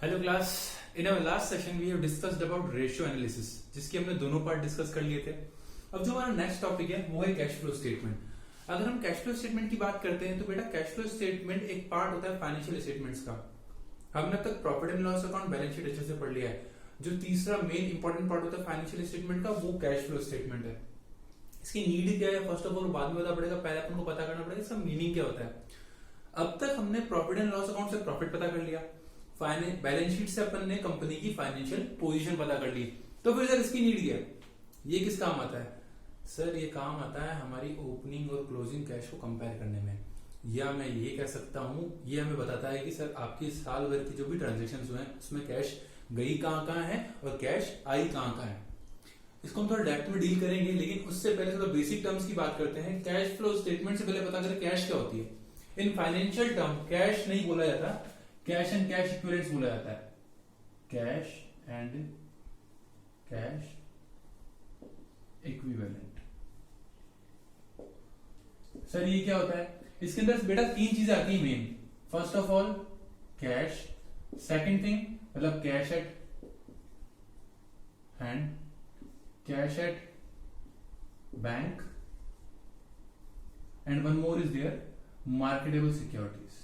Hello class. In our last session we have discussed about ratio analysis, जिसके हमने दोनों part discuss कर लिए थे। अब जो हमारा नेक्स्ट टॉपिक है वो है कैश फ्लो स्टेटमेंट। अगर हम कैश फ्लो स्टेटमेंट की बात करते हैं तो बेटा कैश फ्लो स्टेटमेंट एक पार्ट होता है फाइनेंशियल स्टेटमेंट्स का। हमने अब तक profit and loss account, balance sheet अच्छे से पढ़ लिया है। जो तीसरा मेन इंपॉर्टेंट पार्ट होता है फाइनेंशियल स्टेटमेंट का, वो कैश फ्लो स्टेटमेंट है। इसकी नीड क्या है फर्स्ट ऑफ ऑल बाद में पता पड़ेगा, पहले अपन को पता करना पड़ेगा इसका मीनिंग क्या होता है। अब तक हमने प्रॉफिट एंड लॉस अकाउंट से प्रॉफिट पता कर लिया, बैलेंस शीट से अपन ने कंपनी की फाइनेंशियल पोजीशन पता कर ली। तो फिर सर इसकी नीड क्या है, ये किस काम आता है? सर ये काम आता है हमारी ओपनिंग और क्लोजिंग कैश को कंपेयर करने में। या मैं ये कह सकता हूं, ये हमें बताता है कि सर आपकी साल भर की जो भी ट्रांजेक्शन हुए हैं उसमें कैश गई कहां है और कैश आई कहां है। इसको हम थोड़ा डेप्थ में डील करेंगे, लेकिन उससे पहले थोड़ा बेसिक टर्म्स की बात करते हैं। कैश फ्लो स्टेटमेंट से पहले पता करें कैश क्या होती है। इन फाइनेंशियल टर्म कैश नहीं बोला जाता, कैश एंड कैश इक्विवेलेंट्स बोला जाता है। Cash and cash equivalent. Sir ये क्या होता है? इसके अंदर बेटा तीन चीजें आती हैं main. First of all cash, second thing मतलब cash at hand, cash at bank, and one more is there marketable securities.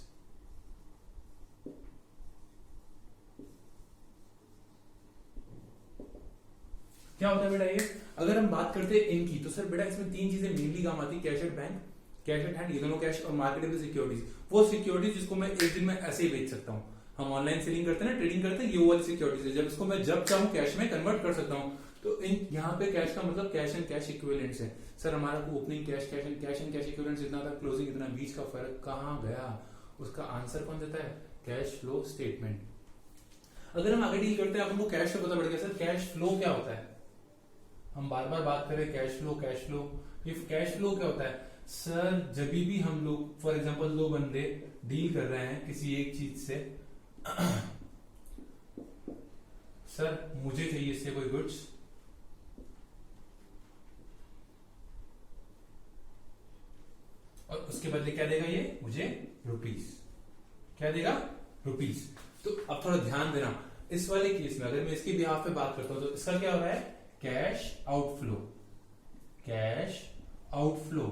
क्या होता है बेटा ये? अगर हम बात करते हैं इनकी, तो सर बेटा इसमें तीन चीजें मेनली काम आती है। Cash at bank, cash at hand, ये दोनों कैश, और मार्केटेबल सिक्योरिटीज। वो सिक्योरिटीज जिसको मैं एक दिन में ऐसे ही बेच सकता हूँ। हम ऑनलाइन सेलिंग करते हैं ना, ट्रेडिंग करते हैं, ये वाली सिक्योरिटीज है जब इसको मैं जब चाहूँ कैश में कन्वर्ट कर सकता हूँ। तो इन यहाँ पे कैश का मतलब कैश एंड कैश इक्विवेलेंट्स है। सर हमारा opening cash, cash and cash equivalents इतना था, क्लोजिंग इतना, बीच का फर्क कहाँ गया? उसका आंसर कौन देता है? Cash flow statement. अगर हम आगे डील करते हैं, आपको कैश का पता पड़ गया। सर कैश फ्लो क्या होता है? हम बार बार बात करें कैश फ्लो कैश फ्लो। ये कैश फ्लो क्या होता है? सर जब भी हम लोग फॉर एग्जांपल दो बंदे डील कर रहे हैं किसी एक चीज से, सर मुझे चाहिए इससे कोई गुड्स, और उसके बदले क्या देगा ये मुझे? रुपीस। क्या देगा? रुपीस। तो अब थोड़ा ध्यान देना, इस वाले केस में अगर मैं इसके बिहाफ पे बात करता हूं तो इसका क्या हो रहा है? Cash outflow, cash outflow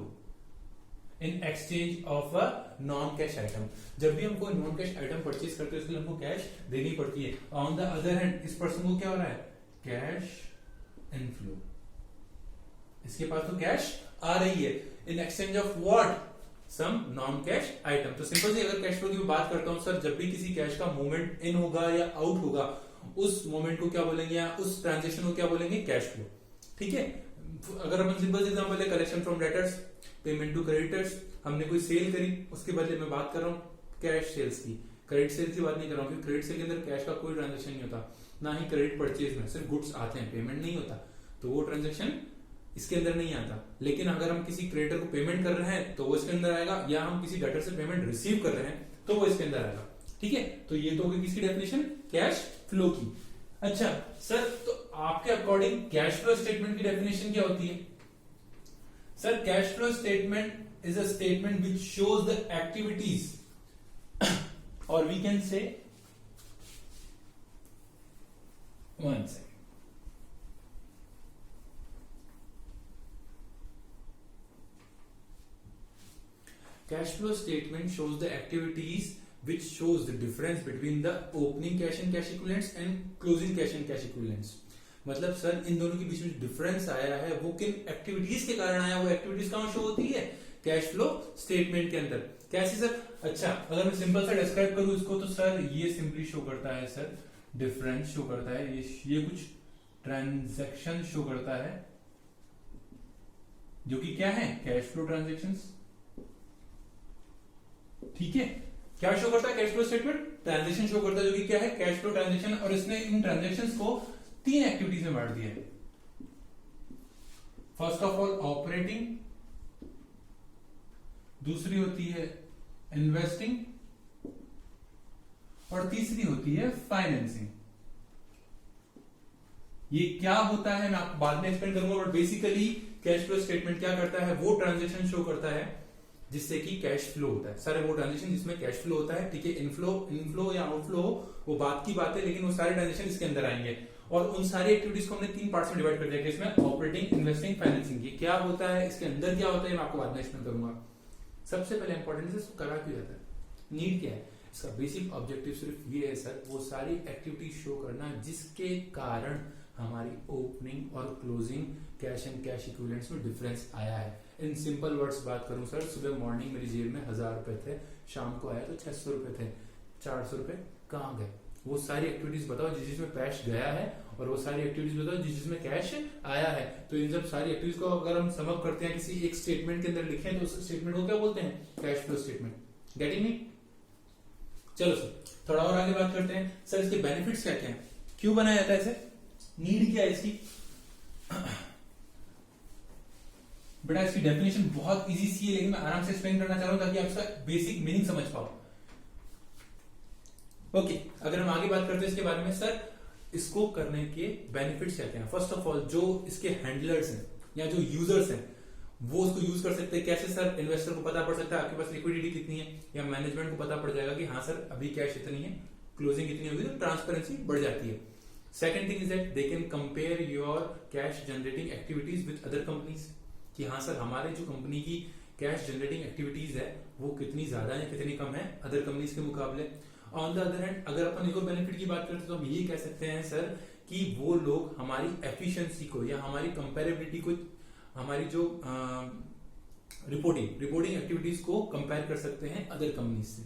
in exchange of a non cash item. जब भी हमको नॉन कैश आइटम परचेज करते हैं उसके लिए हमको कैश देनी पड़ती है। ऑन द अदर हैंड इस पर्सन को क्या हो रहा है? Cash inflow. इसके पास तो कैश आ रही है in exchange of what? Some non cash item. तो सिंपल सी अगर कैश फ्लो की बात करता हूं, सर जब भी किसी कैश का मूवमेंट इन होगा या आउट होगा, उस मोमेंट को क्या बोलेंगे या उस ट्रांजेक्शन को क्या बोलेंगे? Cash flow. ठीक है। अगर अपन सिंपल एग्जांपल है collection from debtors, payment to creditors. हमने कोई सेल करी, उसके बदले में बात कर रहा हूँ कैश सेल्स की, क्रेडिट सेल्स की बात नहीं कर रहा हूँ, क्योंकि क्रेडिट सेल के अंदर कैश का कोई ट्रांजेक्शन नहीं होता, ना ही क्रेडिट परचेज में सिर्फ गुड्स आते हैं, पेमेंट नहीं होता, तो वो ट्रांजेक्शन इसके अंदर नहीं आता। लेकिन अगर हम किसी क्रेडिटर को पेमेंट कर रहे हैं तो वो इसके अंदर आएगा, या हम किसी डेटर से पेमेंट रिसीव कर रहे हैं तो वो इसके अंदर आएगा। ठीक है, तो ये तो होगी किसकी डेफिनेशन? कैश फ्लो की। अच्छा सर, तो आपके अकॉर्डिंग कैश फ्लो स्टेटमेंट की डेफिनेशन क्या होती है? Sir cash flow statement is a statement which shows the activities, और we can say one second, cash flow statement shows the activities which shows the difference between the opening cash and cash equivalents and closing cash and cash equivalents। मतलब sir इन दोनों के बीच में difference आया है वो किन activities के कारण आया? वो एक्टिविटीज कहां शो होती है? कैश फ्लो स्टेटमेंट के अंदर। कैसे सर? अच्छा अगर मैं सिंपल सा डिस्क्राइब करूं इसको, तो सर ये सिंपली शो करता है सर डिफरेंस शो करता है, ये कुछ ट्रांजैक्शन शो करता है जो कि क्या है? Cash flow transactions. ठीक है, क्या शो करता है cash flow statement? Transaction show करता है जो कि क्या है? Cash flow transaction. और इसने इन ट्रांजैक्शंस को तीन एक्टिविटीज में बांट दिया है। फर्स्ट ऑफ ऑल ऑपरेटिंग, दूसरी होती है इन्वेस्टिंग, और तीसरी होती है फाइनेंसिंग। ये क्या होता है मैं आपको बाद में एक्सप्लेन करूंगा, but basically cash flow statement क्या करता है? वो ट्रांजैक्शन शो करता है जिससे कि कैश फ्लो होता है, सारे वो ट्रांजेक्शन जिसमें कैश फ्लो होता है, ठीक है। इनफ्लो या आउटफ्लो वो बात की बात है, लेकिन वो सारे ट्रांजेक्शन इसके अंदर आएंगे। और उन सारी एक्टिविटीज को हमने 3 पार्ट्स में डिवाइड कर दिया कि इसमें ऑपरेटिंग, इन्वेस्टिंग, फाइनेंसिंग। ये क्या होता है, इसके अंदर क्या होता है, मैं आपको बाद में एक्सप्लेन करूंगा। सबसे पहले इंपॉर्टेंट है इसको करा क्यों जाता है, नीड क्या है। इसका बेसिक ऑब्जेक्टिव सिर्फ ये है सर, वो सारी एक्टिविटी शो करना जिसके कारण हमारी ओपनिंग और closing cash and cash equivalents में डिफरेंस आया है। इन सिंपल वर्ड्स बात करूं सर, सुबह मॉर्निंग मेरी जेब में 1000 रुपए थे, शाम को आया तो 600 रुपए थे, 400 रुपए कहाँ गए। वो सारी एक्टिविटीज बताओ जिसमें कैश गया है, और वो सारी एक्टिविटीज बताओ जिसमें कैश आया है। तो इन सब सारी एक्टिविटीज को अगर हम समअप करते हैं किसी एक स्टेटमेंट के अंदर लिखें तो उस स्टेटमेंट को क्या बोलते हैं, cash flow statement. Getting me? चलो सर थोड़ा और आगे बात करते हैं। सर इसके बेनिफिट्स क्या क्या है, क्यों बनाया जाता है इसे, नीड क्या है इसकी। बेटा इसकी डेफिनेशन बहुत इजी सी है, लेकिन मैं आराम से एक्सप्लेन करना चाह रहा हूं ताकि आप इसका बेसिक मीनिंग समझ पाओ। ओके, अगर हम आगे बात करते हैं इसके बारे में, सर इसको करने के बेनिफिट्स क्या क्या हैं। फर्स्ट ऑफ ऑल जो इसके हैंडलर्स हैं या जो यूजर्स हैं वो उसको यूज कर सकते हैं। कैसे सर, इन्वेस्टर को पता पड़ सकता है आपके पास लिक्विडिटी कितनी है, या मैनेजमेंट को पता पड़ जाएगा कि हाँ सर अभी कैश इतनी है, क्लोजिंग इतनी होगी, तो ट्रांसपेरेंसी बढ़ जाती है। Second thing is that they can compare your cash generating activities with other companies, कि हाँ सर हमारे जो कंपनी की कैश जनरेटिंग एक्टिविटीज है वो कितनी ज्यादा है कितनी कम है अदर कंपनीज के मुकाबले। ऑन द अदर हैंड अगर अपन इको बेनिफिट की बात करते हैं तो हम ये कह सकते हैं सर कि वो लोग हमारी एफिशिएंसी को या हमारी कंपेरेबिलिटी को, हमारी जो रिपोर्टिंग एक्टिविटीज को कंपेयर कर सकते हैं अदर कंपनीज से,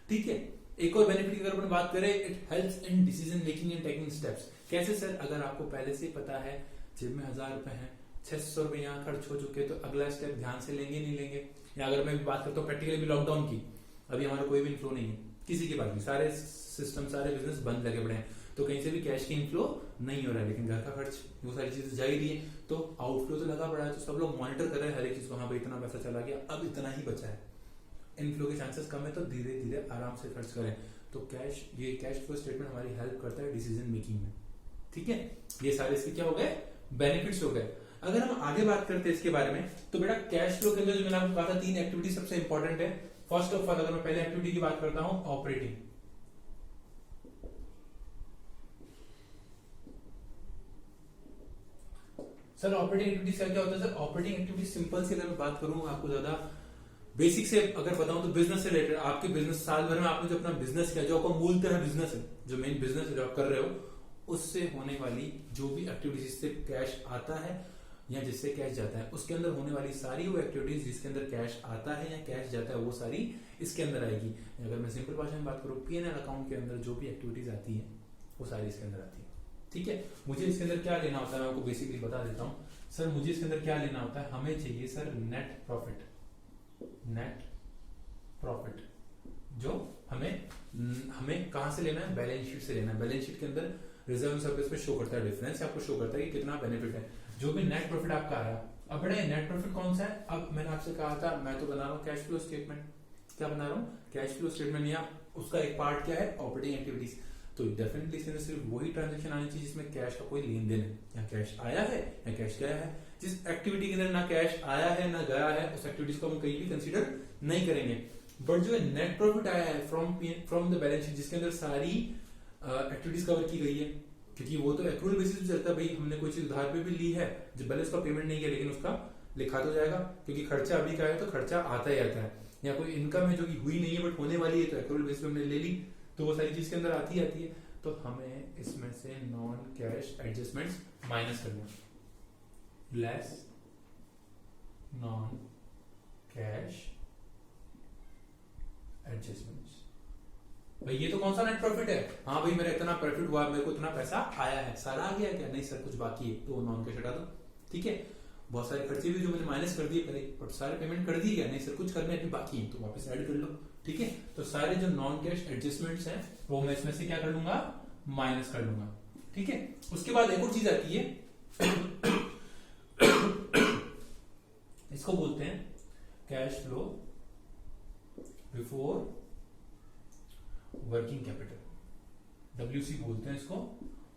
ठीक है। एक और बेनिफिट की अगर अपन बात करें, it helps in decision making and taking steps. कैसे सर, अगर आपको पहले से पता है जेब में 1000 रुपए है, 600 रुपए यहाँ खर्च हो चुके, तो अगला स्टेप ध्यान से लेंगे नहीं लेंगे। या अगर मैं भी बात करता हूँ प्रैक्टिकली भी लॉकडाउन की, अभी हमारा कोई भी इनफ्लो नहीं है किसी के पास भी, सारे सिस्टम सारे बिजनेस बंद लगे पड़े हैं, तो कहीं से भी कैश की इनफ्लो नहीं हो रहा है, लेकिन घर का खर्च वो सारी चीजें जा ही रही है, तो आउटफ्लो तो लगा पड़ा है। तो सब लोग मॉनिटर कर रहे हैं हर एक चीज को, हाँ भाई इतना पैसा चला गया, अब इतना ही बचा है, इनफ्लो के चांसेस कम है, तो धीरे धीरे आराम से खर्च करें। तो ये कैश फ्लो स्टेटमेंट हमारी हेल्प करता है डिसीजन मेकिंग में, ठीक है। ये सारे इसके क्या हो गए, बेनिफिट्स हो गए। अगर हम आगे बात करते हैं इसके बारे में, तो बेटा कैश फ्लो के अंदर जो मैंने आपको कहा था 3 एक्टिविटी सबसे इंपॉर्टेंट है। फर्स्ट ऑफ ऑल अगर मैं पहले एक्टिविटी की बात करता हूं, ऑपरेटिंग। सर ऑपरेटिंग एक्टिविटीज क्या होता है सर, ऑपरेटिंग एक्टिविटी सिंपल से अगर मैं बात करूं आपको ज्यादा बेसिक से अगर बताऊं तो बिजनेस से रिलेटेड, आपके बिजनेस साल भर में आपने जो अपना बिजनेस किया, जो आपका मूलतः बिजनेस है, जो मेन बिजनेस है जो आप कर रहे हो, उससे होने वाली जो भी एक्टिविटीज जिससे कैश आता है या जिससे कैश जाता है, उसके अंदर होने वाली सारी वो एक्टिविटीज जिसके अंदर कैश आता है या कैश जाता है वो सारी इसके अंदर आएगी। अगर मैं सिंपल भाषा में बात करूं, P&L अकाउंट के अंदर जो भी एक्टिविटीज आती है वो सारी इसके अंदर आती है, ठीक है। मुझे इसके अंदर क्या लेना होता है, मैं आपको बेसिकली बता देता हूँ सर। मुझे इसके अंदर क्या लेना होता है, हमें चाहिए सर नेट प्रॉफिट, जो हमें कहां से लेना है, बैलेंस शीट से लेना है। बैलेंस शीट के अंदर रिजर्व सर्विस पे शो करता है डिफरेंस, आपको शो करता है कि कितना बेनिफिट है। जो भी नेट प्रॉफिट आपका आया, अब बड़े नेट प्रॉफिट कौन सा है, अब मैंने आपसे कहा था मैं तो बना रहा हूँ कैश फ्लो स्टेटमेंट। क्या बना रहा हूँ, कैश फ्लो स्टेटमेंट, या उसका एक पार्ट क्या है, ऑपरेटिंग एक्टिविटीज। तो डेफिनेटली इसके अंदर सिर्फ वही ट्रांजेक्शन आनी चाहिए जिसमें कैश का कोई लेन देन है, या कैश आया है या कैश गया है। जिस एक्टिविटी के अंदर ना कैश आया है ना गया है, उस एक्टिविटीज को हम कहीं भी कंसीडर नहीं करेंगे। बट जो नेट प्रॉफिट आया है फ्रॉम द बैलेंस शीट, जिसके अंदर सारी एक्टिविटीज कवर की गई है, क्योंकि वो तो एक्रूअल बेसिस पे चलता है, भाई हमने कोई चीज उधार पे भी ली है, जब पहले उसका पेमेंट नहीं किया, लेकिन उसका लिखा तो जाएगा, क्योंकि खर्चा अभी का है तो खर्चा आता ही आता है। या कोई इनकम है जो कि हुई नहीं है बट होने वाली है, तो एक्रूअल बेसिस पे हमने ले ली, तो वो सारी चीज के अंदर आती है। तो हमें इसमें से नॉन कैश एडजस्टमेंट्स माइनस करना, लेस नॉन कैश एडजस्टमेंट्स। भाई ये तो कौन सा नेट प्रॉफिट है, हाँ भाई मेरा इतना प्रॉफिट हुआ, मेरे को इतना पैसा आया है, सारा आ गया क्या, नहीं सर कुछ बाकी है, तो नॉन कैश हटा दो, ठीक है। बहुत सारे खर्चे भी जो मैंने माइनस कर दिए पहले, बट सारे पेमेंट कर दिए क्या, नहीं सर कुछ करने अभी बाकी है, तो वापस ऐड कर लो, ठीक है। तो सारे जो नॉन कैश एडजस्टमेंट्स हैं वो मैं इसमें से क्या कर लूंगा, माइनस कर लूंगा, ठीक है। उसके बाद एक और चीज आती है, इसको बोलते हैं cash flow before working capital, WC बोलते हैं इसको,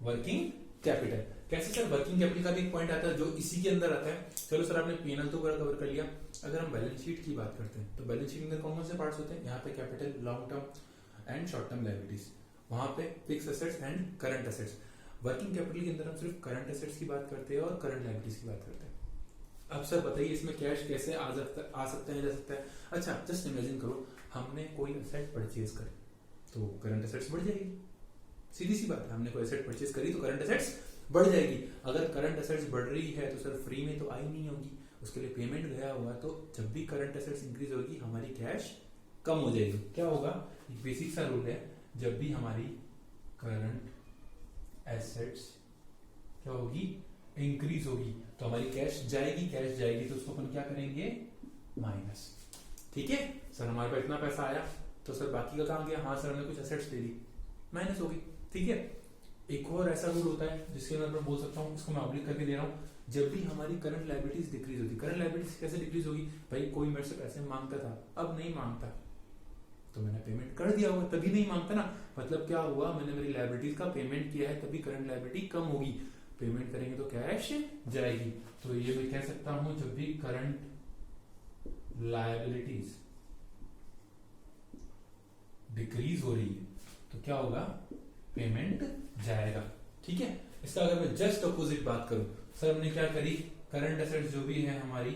वर्किंग कैपिटल। कैसे सर? वर्किंग कैपिटल का भी एक पॉइंट आता है जो इसी के अंदर आता है। चलो सर, आपने पीएनएल तो पूरा कवर कर लिया। अगर हम बैलेंस शीट की बात करते हैं तो बैलेंस शीट के अंदर कौन कौन से पार्ट्स होते हैं? यहाँ पे capital, long term and short term liabilities, वहां पे fix assets and current assets. Working capital के अंदर हम सिर्फ करंट एसेट्स की बात करते हैं और करंट लायबिलिटीज की बात करते हैं। अब सर बताइए, इसमें कैश कैसे आ सकता है, जा सकता है? अच्छा, जस्ट इमेजिन करो, हमने कोई एसेट परचेज करी तो करंट एसेट्स बढ़ जाएगी। सीधी सी बात है, हमने कोई एसेट परचेज करी तो करंट एसेट्स बढ़ जाएगी। अगर करंट एसेट्स बढ़ रही है तो सर फ्री में तो आई नहीं होगी, उसके लिए पेमेंट गया हुआ, तो जब भी करंट एसेट्स इंक्रीज होगी हमारी कैश कम हो जाएगी। क्या होगा? एक बेसिक सा रूल है, जब भी हमारी करंट एसेट्स क्या होगी? इंक्रीज होगी तो हमारी कैश जाएगी, कैश जाएगी तो उसको अपन क्या करेंगे? माइनस। ठीक है सर, हमारे पास इतना पैसा आया तो सर बाकी का काम गया, हाँ सर हमने कुछ एसेट्स ले ली, माइनस हो गई। ठीक है, एक और ऐसा रूल होता है जिसके अंदर मैं बोल सकता हूँ, इसको मैं ऑब्लिक करके दे रहा हूँ, जब भी हमारी करंट लायबिलिटीज डिक्रीज होती। करंट लायबिलिटीज कैसे डिक्रीज होगी? भाई कोई मेरे से पैसे मांगता था, अब नहीं मांगता तो मैंने पेमेंट कर दिया होगा, तभी नहीं मांगता ना। मतलब क्या हुआ? मैंने मेरी लायबिलिटीज का पेमेंट किया है, तभी करंट लायबिलिटी कम होगी। पेमेंट करेंगे तो कैश जाएगी। तो ये मैं कह सकता हूं, जब भी करंट लायबिलिटीज डिक्रीज हो रही है तो क्या होगा? पेमेंट जाएगा। ठीक है, इसका अगर मैं जस्ट अपोजिट बात करूं, सर हमने क्या करी? करंट एसेट्स जो भी है हमारी,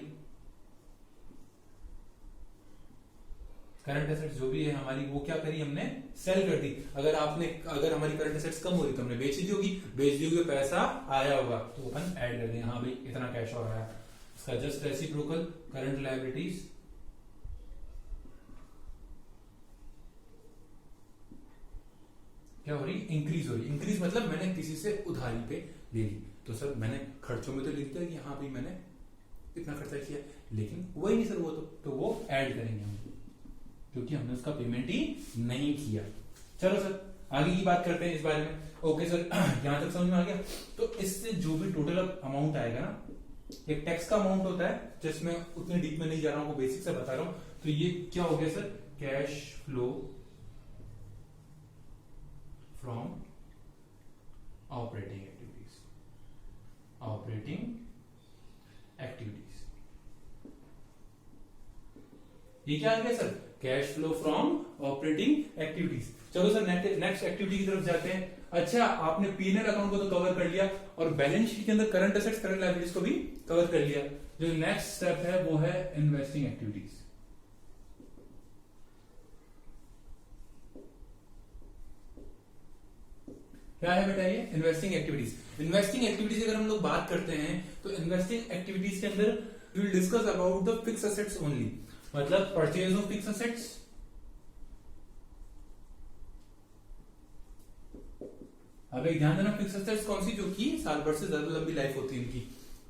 करंट एसेट्स जो भी है हमारी, वो क्या करी? हमने सेल कर दी। अगर हमारी करंट एसेट्स कम हो रही तो हमने बेच दी होगी, बेच दी होगी, पैसा आया होगा तो अपन ऐड कर दें, हाँ भाई इतना कैश और आया। इसका जस्ट रेसिप्रोकल, करंट लायबिलिटीज क्या हो रही? इंक्रीज हो रही। इंक्रीज मतलब मैंने किसी से उधारी पे ले ली, तो सर मैंने खर्चों में तो लिख दिया कि हाँ भाई मैंने इतना खर्चा किया, लेकिन वही नहीं सर, वो तो वो ऐड करेंगे हम, क्योंकि हमने उसका पेमेंट ही नहीं किया। चलो सर आगे की बात करते हैं इस बारे में। ओके सर, यहां तक समझ में आ गया। तो इससे जो भी टोटल अमाउंट आएगा ना, एक टैक्स का अमाउंट होता है, जिसमें उतने डीप में नहीं जा रहा हूं, वो बेसिक से बता रहा हूं। तो ये क्या हो गया sir? Cash flow from operating activities. ये क्या आ गया sir? Cash flow from operating activities. चलो सर नेक्स्ट एक्टिविटी की तरफ जाते हैं। अच्छा, आपने पीएनएल अकाउंट को तो कवर कर लिया और बैलेंस शीट के अंदर करंट एसेट्स, करंट लायबिलिटीज को भी कवर कर लिया। जो नेक्स्ट स्टेप है वो है इन्वेस्टिंग एक्टिविटीज। क्या है बेटा ये? Investing activities. इन्वेस्टिंग एक्टिविटीज अगर हम लोग बात करते हैं तो इन्वेस्टिंग एक्टिविटीज के अंदर we will discuss about the fix assets only, मतलब परचेज ऑफ फिक्स एसेट्स, अब एक ध्यान देना, फिक्स एसेट्स कौन सी? जो कि साल भर से ज्यादा लंबी लाइफ होती है इनकी।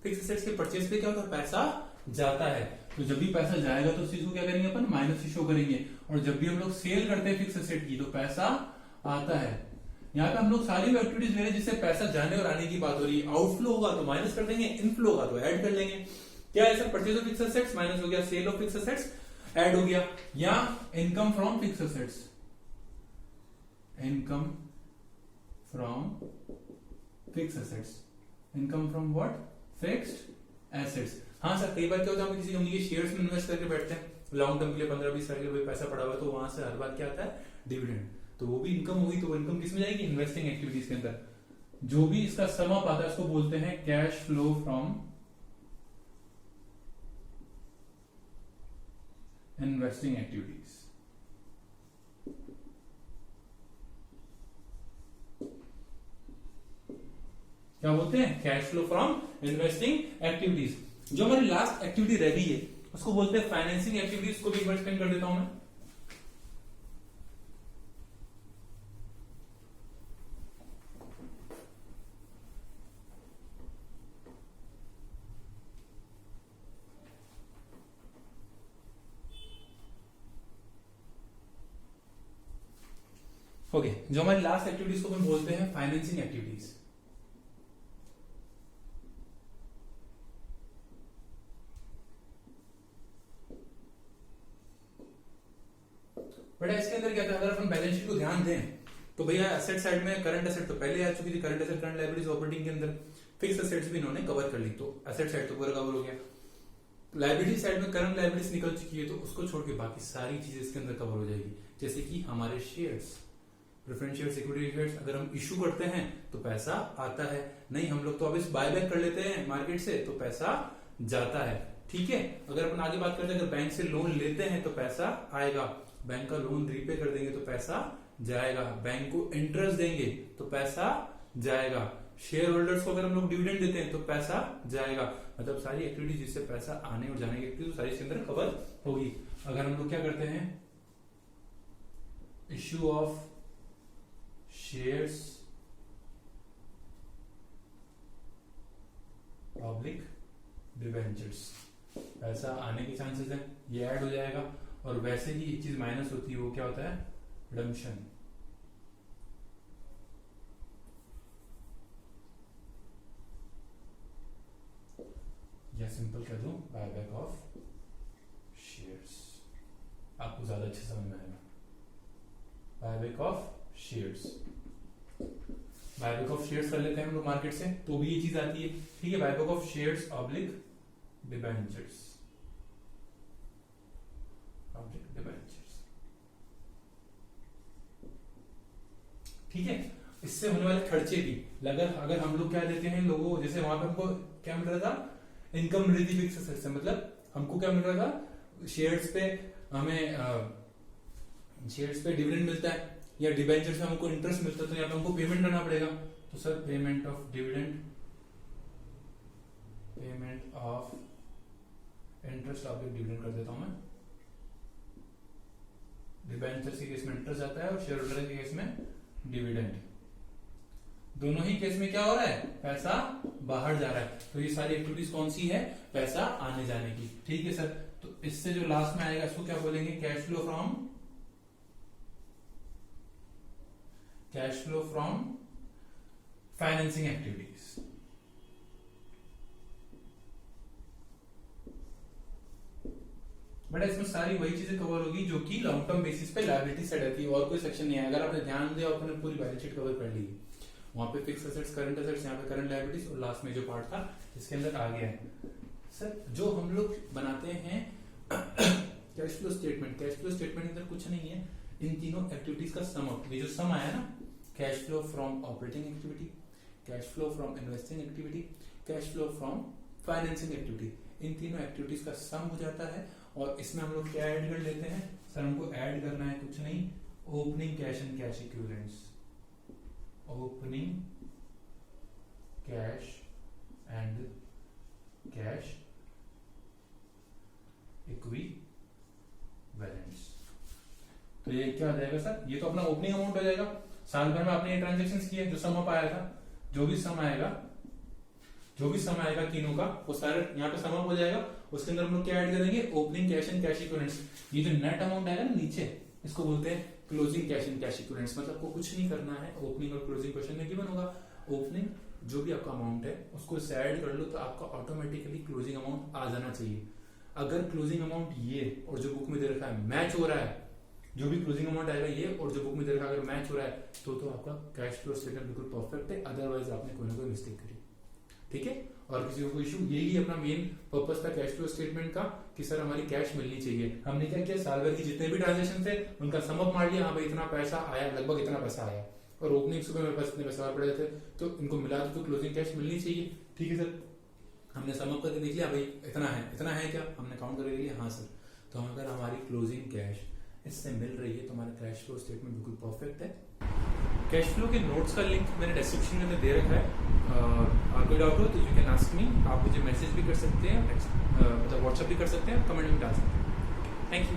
फिक्स एसेट्स के परचेज पे क्या होता है? पैसा जाता है, तो जब भी पैसा जाएगा तो उस चीज को क्या करेंगे अपन? माइनस ही शो करेंगे। और जब भी हम लोग सेल करते हैं फिक्स एसेट की तो पैसा आता है। यहाँ पे हम लोग सारी एक्टिविटीज ले रहे हैं जिससे पैसा जाने और आने की बात हो रही है। आउटफ्लो होगा तो माइनस कर देंगे, इनफ्लो होगा तो ऐड कर लेंगे। क्या है sir? Purchase of fix assets minus हो गया, sale of fix assets add हो गया, या income from fix assets, income from fix assets, income from what? Fixed assets. हाँ सर, कई बार क्या होता है, हम किसी कंपनी के शेयर्स में इन्वेस्ट करके बैठते हैं लॉन्ग टर्म के लिए, 15-20 साल के लिए पैसा पड़ा हुआ, तो वहां से हर बार क्या आता है? डिविडेंड। तो वो भी इनकम होगी, तो वो इनकम किसमें जाएगी? इन्वेस्टिंग एक्टिविटीज के अंदर। जो भी इसका सम अप आता है उसको बोलते हैं cash flow from investing activities. क्या बोलते हैं? Cash flow from investing activities. जो हमारी लास्ट एक्टिविटी रह गई है उसको बोलते हैं फाइनेंसिंग एक्टिविटीज। को भी एक बार एक्सप्लेन कर देता हूं मैं। ओके, जो हमारी लास्ट एक्टिविटीज को हम बोलते हैं फाइनेंसिंग एक्टिविटीज। बेटा इसके अंदर क्या था? अगर अपन बैलेंस शीट को ध्यान दें तो भैया एसेट साइड में करंट एसेट तो पहले आ चुकी थी, current asset current liabilities operating के अंदर। फिक्स एसेट्स भी इन्होंने कवर कर ली, तो एसेट साइड तो पूरा कवर हो गया। लायबिलिटी साइड में करंट लायबिलिटीज निकल चुकी है, तो उसको छोड़ के बाकी सारी चीजें इसके अंदर कवर हो जाएगी। जैसे कि हमारे shares, preference shares, equity shares अगर हम इशू करते हैं तो पैसा आता है, नहीं हम लोग तो अब इस बायबैक कर लेते हैं मार्केट से तो पैसा जाता है। ठीक है, अगर अपन आगे बात करते हैं, अगर बैंक से लोन लेते हैं तो पैसा आएगा, बैंक का लोन रीपे कर देंगे तो पैसा जाएगा, बैंक को इंटरेस्ट देंगे तो पैसा जाएगा, शेयर होल्डर्स को अगर हम लोग डिविडेंड देते हैं तो पैसा जाएगा। मतलब सारी एक्टिविटी जिससे पैसा आने और जाने की एक्टिविटी सारी इसके अंदर कवर होगी। अगर हम लोग क्या करते हैं, issue of shares public debentures, पैसा आने के चांसेस है, ये ऐड हो जाएगा। और वैसे ही एक चीज माइनस होती है, वो क्या होता है, रिडम्पशन, या सिंपल कह दूं बायबैक ऑफ शेयर्स, आपको ज्यादा अच्छे समझ में आएगा। Buyback of shares, buyback of shares कर लेते हैं हम लोग मार्केट से, तो भी ये चीज आती है। ठीक है, buyback of shares oblique debentures, oblique debentures. ठीक है, इससे होने वाले खर्चे भी अगर हम लोग क्या देते हैं लोगों को, जैसे वहां पे हमको क्या मिल रहा था, इनकम मिल रही थी फिक्स एसेट से, मतलब हमको क्या मिल रहा था, शेयर्स पे हमें शेयर्स पे डिविडेंड मिलता है या डिबेंचर से हमको इंटरेस्ट मिलता है, तो यहाँ पे हमको पेमेंट करना पड़ेगा। तो sir payment of dividend, payment of interest oblique dividend कर देता हूं मैं। डिबेंचर के केस में इंटरेस्ट आता है और शेयर होल्डर के केस में डिविडेंड। दोनों ही केस में क्या हो रहा है, पैसा बाहर जा रहा है। तो ये सारी एक्टिविटीज कौन सी है, पैसा आने जाने की। ठीक है सर, तो इससे जो लास्ट में आएगा इसको क्या बोलेंगे, cash flow from financing activities. But इसमें सारी वही चीजें कवर होगी जो कि लॉन्ग टर्म बेसिस पे लायबिलिटी साइड आती है, और कोई सेक्शन नहीं है। अगर आपने ध्यान दिया, आपने पूरी बैलेंस शीट कवर कर ली, वहां पे फिक्स एसेट्स, करंट एसेट्स, यहाँ पे करंट लायबिलिटीज, और लास्ट में जो पार्ट था इसके अंदर आ गया है। सर जो हम लोग बनाते हैं cash flow statement, cash flow statement के अंदर कुछ नहीं है, इन तीनों एक्टिविटीज का सम आउट, ये जो सम आया ना, cash flow from operating activity, cash flow from investing activity, cash flow from financing activity, इन तीनों एक्टिविटीज का सम हो जाता है। और इसमें हम लोग क्या ऐड कर लेते हैं, सर हमको ऐड करना है कुछ नहीं, opening cash and cash equivalents, opening cash and cash equivalents. तो ये क्या हो जाएगा सर, ये तो अपना ओपनिंग अमाउंट हो जाएगा, साल भर में आपने ये ट्रांजेक्शन्स किए, जो सम अप आया था, जो भी सम आएगा तीनों का, वो सारे यहाँ पे सम अप हो जाएगा। उसके अंदर हम लोग क्या ऐड करेंगे, opening cash and cash equivalents. ये जो नेट अमाउंट आएगा ना नीचे, इसको बोलते हैं closing cash and cash equivalents. मतलब को कुछ नहीं करना है, ओपनिंग और क्लोजिंग क्वेश्चन में गिवन होगा, ओपनिंग जो भी आपका अमाउंट है उसको इससे ऐड कर लो, तो आपका ऑटोमेटिकली क्लोजिंग अमाउंट आ जाना चाहिए। अगर क्लोजिंग अमाउंट ये और जो बुक में दे रखा है मैच हो रहा है, जो भी क्लोजिंग अमाउंट आएगा ये और जो बुक में दे रखा है अगर मैच हो रहा है, तो आपका कैश फ्लो स्टेटमेंट बिल्कुल परफेक्ट है। अदरवाइज आपने कोई ना कोई मिस्टेक करी। ठीक है, और किसी को इशू, यही अपना मेन पर्पस था कैश फ्लो स्टेटमेंट का, कि सर हमारी कैश मिलनी चाहिए। हमने क्या किया, साल भर की जितने भी ट्रांजेक्शन थे उनका सम अप मार लिया, हाँ भाई इतना पैसा आया, लगभग इतना पैसा आया, और ओपनिंग सुबह मेरे पास इतने पैसे और पड़े थे, तो इनको मिला तो क्लोजिंग कैश मिलनी चाहिए। ठीक है सर, हमने सम अप करके देख लिया, भाई इतना है क्या, हमने काउंट करके देख लिया, हाँ सर। तो अगर हमारी क्लोजिंग कैश इससे मिल रही है तो हमारा कैश फ्लो स्टेटमेंट बिल्कुल परफेक्ट है। कैश फ्लो के नोट्स का लिंक मैंने डिस्क्रिप्शन में दे रखा है, और कोई डाउट हो तो यू कैन आस्क मी, आप मुझे मैसेज भी कर सकते हैं, मतलब व्हाट्सएप भी कर सकते हैं, कमेंट भी डाल सकते हैं। Thank you.